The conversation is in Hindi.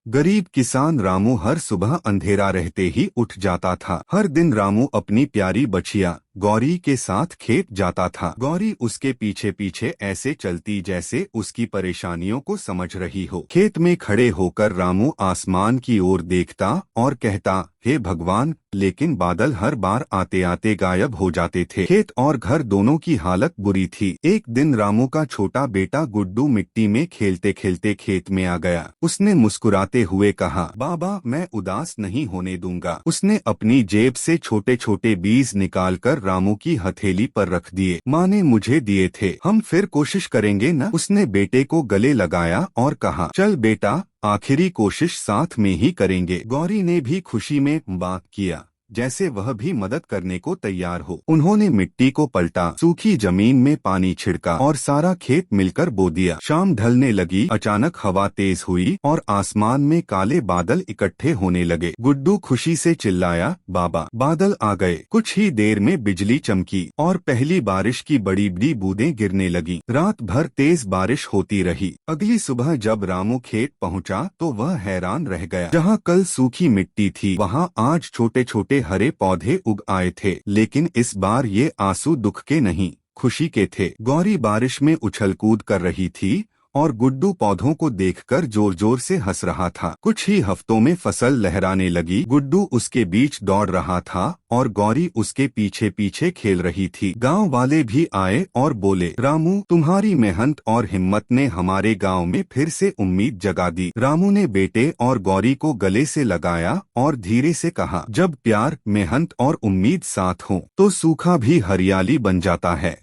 गरीब किसान रामू हर सुबह अंधेरा रहते ही उठ जाता था। हर दिन रामू अपनी प्यारी बछिया गौरी के साथ खेत जाता था। गौरी उसके पीछे पीछे ऐसे चलती जैसे उसकी परेशानियों को समझ रही हो। खेत में खड़े होकर रामू आसमान की ओर देखता और कहता, हे भगवान, लेकिन बादल हर बार आते आते गायब हो जाते थे। खेत और घर दोनों की हालत बुरी थी। एक दिन रामू का छोटा बेटा गुड्डू मिट्टी में खेलते खेलते खेत में आ गया। उसने मुस्कुराते हुए कहा, बाबा, मैं उदास नहीं होने दूंगा। उसने अपनी जेब से छोटे छोटे बीज निकालकर रामू की हथेली पर रख दिए। माँ ने मुझे दिए थे, हम फिर कोशिश करेंगे न। उसने बेटे को गले लगाया और कहा, चल बेटा, आखिरी कोशिश साथ में ही करेंगे। गौरी ने भी खुशी में बात किया, जैसे वह भी मदद करने को तैयार हो। उन्होंने मिट्टी को पलटा, सूखी जमीन में पानी छिड़का और सारा खेत मिलकर बो दिया। शाम ढलने लगी। अचानक हवा तेज हुई और आसमान में काले बादल इकट्ठे होने लगे। गुड्डू खुशी से चिल्लाया, बाबा, बादल आ गए। कुछ ही देर में बिजली चमकी और पहली बारिश की बड़ी बड़ी बूंदें गिरने लगी। रात भर तेज बारिश होती रही। अगली सुबह जब रामू खेत पहुंचा तो वह हैरान रह गया। जहां कल सूखी मिट्टी थी, वहां आज छोटे छोटे हरे पौधे उग आए थे। लेकिन इस बार ये आंसू दुख के नहीं, खुशी के थे। गौरी बारिश में उछल कूद कर रही थी और गुड्डू पौधों को देखकर जोर जोर से हंस रहा था। कुछ ही हफ्तों में फसल लहराने लगी। गुड्डू उसके बीच दौड़ रहा था और गौरी उसके पीछे पीछे खेल रही थी। गांव वाले भी आए और बोले, रामू, तुम्हारी मेहनत और हिम्मत ने हमारे गांव में फिर से उम्मीद जगा दी। रामू ने बेटे और गौरी को गले से लगाया और धीरे से कहा, जब प्यार, मेहनत और उम्मीद साथ हो तो सूखा भी हरियाली बन जाता है।